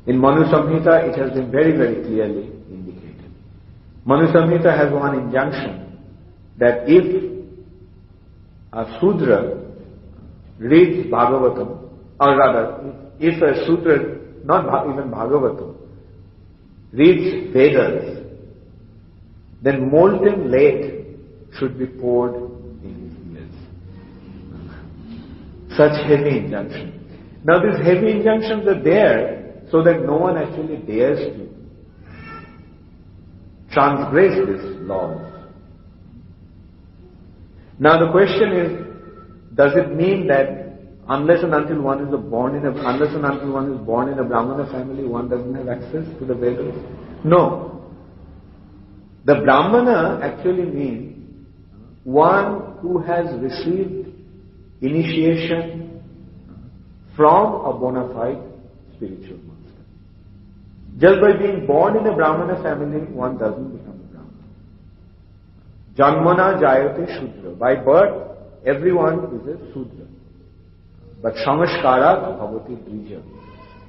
In Manu Samhita, it has been very, very clearly indicated. Manu Samhita has one injunction that if a Sudra reads Bhagavatam, or rather, if a Sudra, not even Bhagavatam, reads Vedas, then molten lead should be poured in his ears. Such heavy injunction. Now these heavy injunctions are there so that no one actually dares to transgress these laws. Now the question is, does it mean that unless and until one is born in a Brahmana family, one doesn't have access to the Vedas? No. The Brahmana actually means one who has received initiation from a bona fide spiritual master. Just by being born in a Brahmana family, one doesn't become a Brahmana. Janmana jayate Sudra. By birth, everyone is a Sudra. But samashkarat bhavati drija.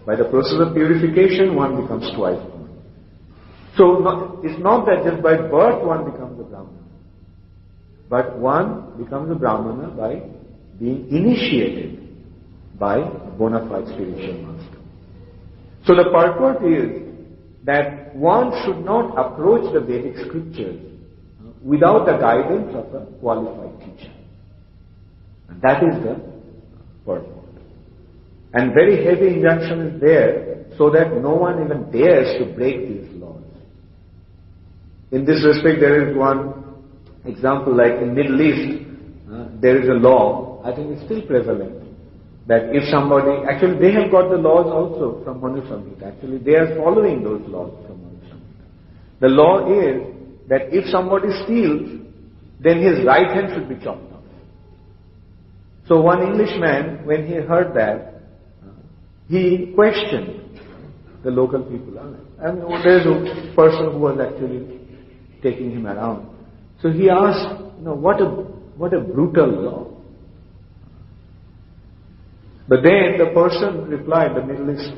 By the process of purification, one becomes twice born. So it's not that just by birth one becomes a Brahmana, but one becomes a Brahmana by being initiated by a bona fide spiritual master. So the purport is that one should not approach the Vedic scriptures without the guidance of a qualified teacher. And that is the purport. And very heavy injunction is there so that no one even dares to break these laws. In this respect, there is one example, like in Middle East, there is a law, I think it's still prevalent, that if somebody, actually they have got the laws also from Manu Samhita, actually they are following those laws from Manu Samhita. The law is that if somebody steals, then his right hand should be chopped off. So one Englishman, when he heard that, he questioned the local people. I mean, there's a person who was actually taking him around. So he asked, what a brutal law. But then the person replied, the Middle East,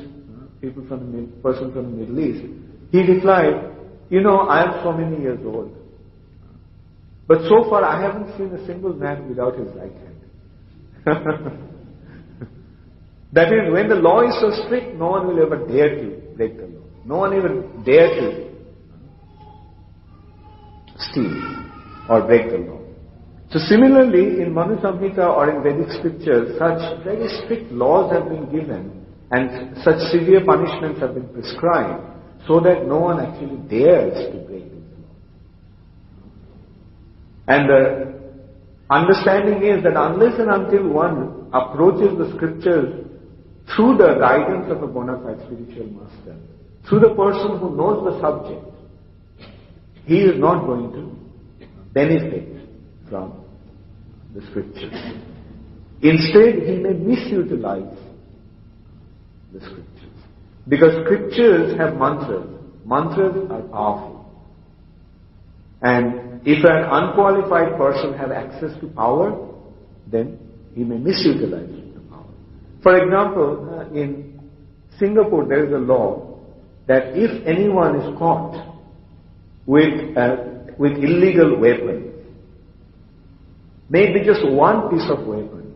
person from the Middle East, he replied, I am so many years old. But so far I haven't seen a single man without his right hand. That is, when the law is so strict, no one will ever dare to break the law. No one even dare to steal or break the law. So similarly, in Manu Samhita or in Vedic scriptures, such very strict laws have been given and such severe punishments have been prescribed so that no one actually dares to break these laws. And the understanding is that unless and until one approaches the scriptures through the guidance of a bona fide spiritual master, through the person who knows the subject, he is not going to benefit from the scriptures. Instead, he may misutilize the scriptures. Because scriptures have mantras. Mantras are powerful. And if an unqualified person has access to power, then he may misutilize the power. For example, in Singapore there is a law that if anyone is caught with illegal weapons, maybe just one piece of weapon,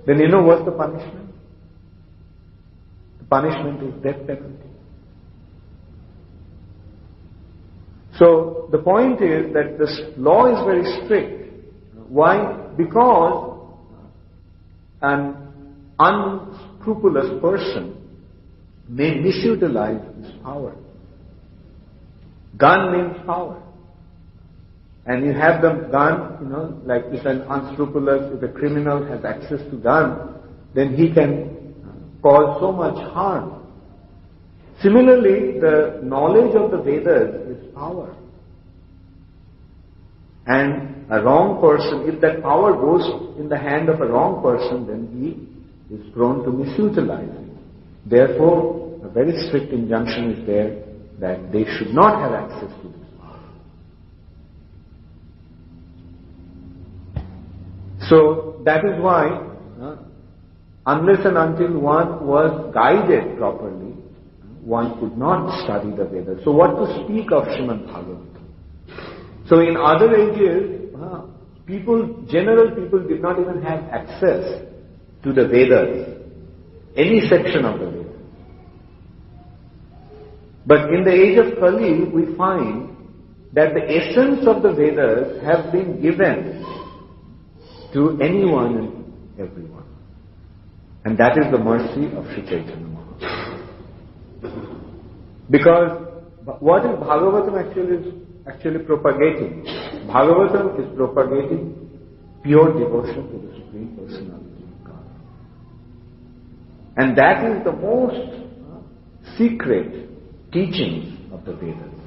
then what's the punishment? The punishment is death penalty. So the point is that this law is very strict. Why? Because an unscrupulous person may misutilize his power. Gun means power. And you have the gun, like if an unscrupulous, if a criminal has access to gun, then he can cause so much harm. Similarly, the knowledge of the Vedas is power. And a wrong person, if that power goes in the hand of a wrong person, then he is prone to misutilize it. Therefore, a very strict injunction is there that they should not have access to this power. So that is why, unless and until one was guided properly, one could not study the Vedas. So what to speak of Srimad Bhagavatam? So in other ages, general people did not even have access to the Vedas, any section of the Vedas. But in the age of Kali, we find that the essence of the Vedas have been given to anyone and everyone. And that is the mercy of Sri Chaitanya Mahaprabhu. Because what is Bhagavatam actually propagating? Bhagavatam is propagating pure devotion to the Supreme Personality of God. And that is the most secret teachings of the Vedas.